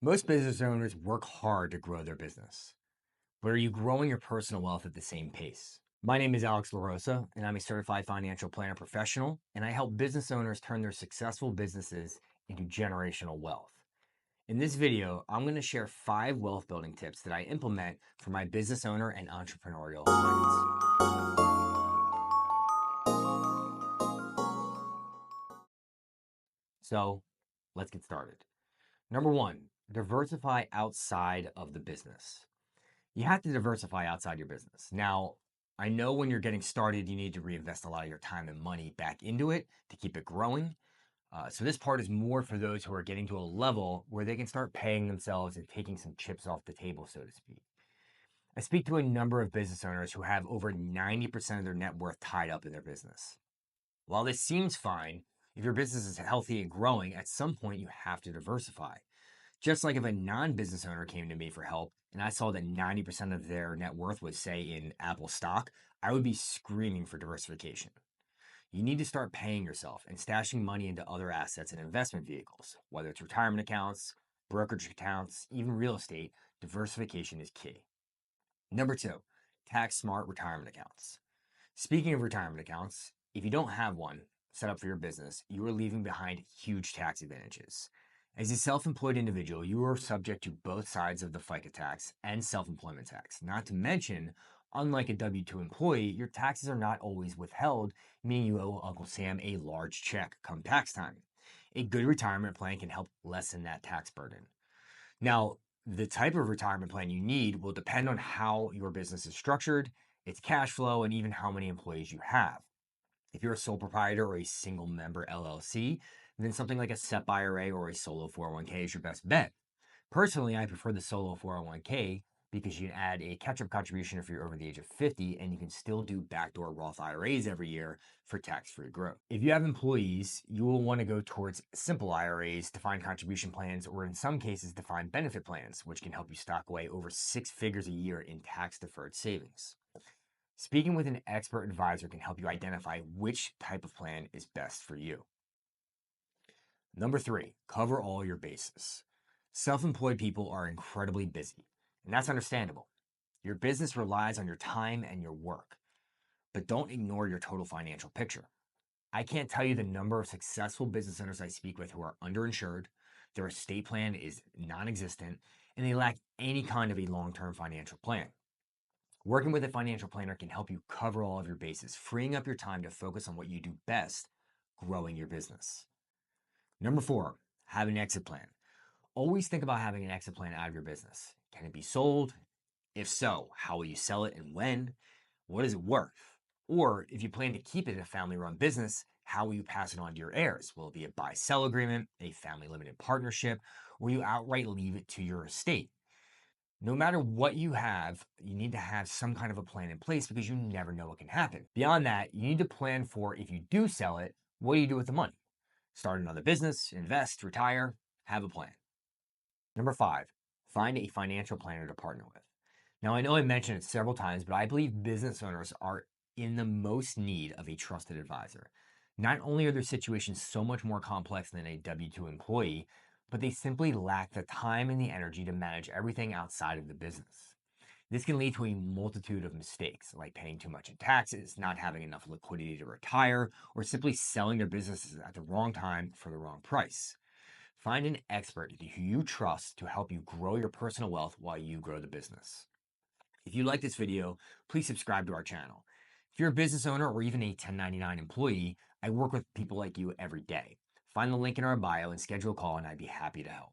Most business owners work hard to grow their business, but are you growing your personal wealth at the same pace? My name is Alex LaRosa, and I'm a certified financial planner professional, and I help business owners turn their successful businesses into generational wealth. In this video, I'm going to share 5 wealth building tips that I implement for my business owner and entrepreneurial clients. So let's get started. Number 1, diversify outside of the business. You have to diversify outside your business. Now, I know when you're getting started, you need to reinvest a lot of your time and money back into it to keep it growing. So this part is more for those who are getting to a level where they can start paying themselves and taking some chips off the table, so to speak. I speak to a number of business owners who have over 90% of their net worth tied up in their business. While this seems fine, if your business is healthy and growing, at some point you have to diversify. Just like if a non-business owner came to me for help and I saw that 90% of their net worth was, say, in Apple stock, I would be screaming for diversification. You need to start paying yourself and stashing money into other assets and investment vehicles, whether it's retirement accounts, brokerage accounts, even real estate. Diversification is key. Number 2, tax smart retirement accounts. Speaking of retirement accounts, if you don't have one set up for your business, you are leaving behind huge tax advantages. As a self-employed individual, you are subject to both sides of the FICA tax and self-employment tax. Not to mention, unlike a W-2 employee, your taxes are not always withheld, meaning you owe Uncle Sam a large check come tax time. A good retirement plan can help lessen that tax burden. Now, the type of retirement plan you need will depend on how your business is structured, its cash flow, and even how many employees you have. If you're a sole proprietor or a single member LLC, then something like a SEP IRA or a solo 401k is your best bet. Personally, I prefer the solo 401k because you can add a catch-up contribution if you're over the age of 50, and you can still do backdoor Roth IRAs every year for tax-free growth. If you have employees, you will want to go towards simple IRAs, defined contribution plans, or in some cases, defined benefit plans, which can help you stock away over 6 figures a year in tax-deferred savings. Speaking with an expert advisor can help you identify which type of plan is best for you. Number 3, cover all your bases. Self-employed people are incredibly busy, and that's understandable. Your business relies on your time and your work, but don't ignore your total financial picture. I can't tell you the number of successful business owners I speak with who are underinsured, their estate plan is non-existent, and they lack any kind of a long-term financial plan. Working with a financial planner can help you cover all of your bases, freeing up your time to focus on what you do best, growing your business. Number 4, have an exit plan. Always think about having an exit plan out of your business. Can it be sold? If so, how will you sell it and when? What is it worth? Or if you plan to keep it a family-run business, how will you pass it on to your heirs? Will it be a buy-sell agreement, a family limited partnership, or you outright leave it to your estate? No matter what you have, you need to have some kind of a plan in place because you never know what can happen. Beyond that, you need to plan for if you do sell it, what do you do with the money? Start another business, invest, retire, have a plan. Number 5, find a financial planner to partner with. Now, I know I mentioned it several times, but I believe business owners are in the most need of a trusted advisor. Not only are their situations so much more complex than a W-2 employee, but they simply lack the time and the energy to manage everything outside of the business. This can lead to a multitude of mistakes, like paying too much in taxes, not having enough liquidity to retire, or simply selling their businesses at the wrong time for the wrong price. Find an expert who you trust to help you grow your personal wealth while you grow the business. If you like this video, please subscribe to our channel. If you're a business owner or even a 1099 employee, I work with people like you every day. Find the link in our bio and schedule a call, and I'd be happy to help.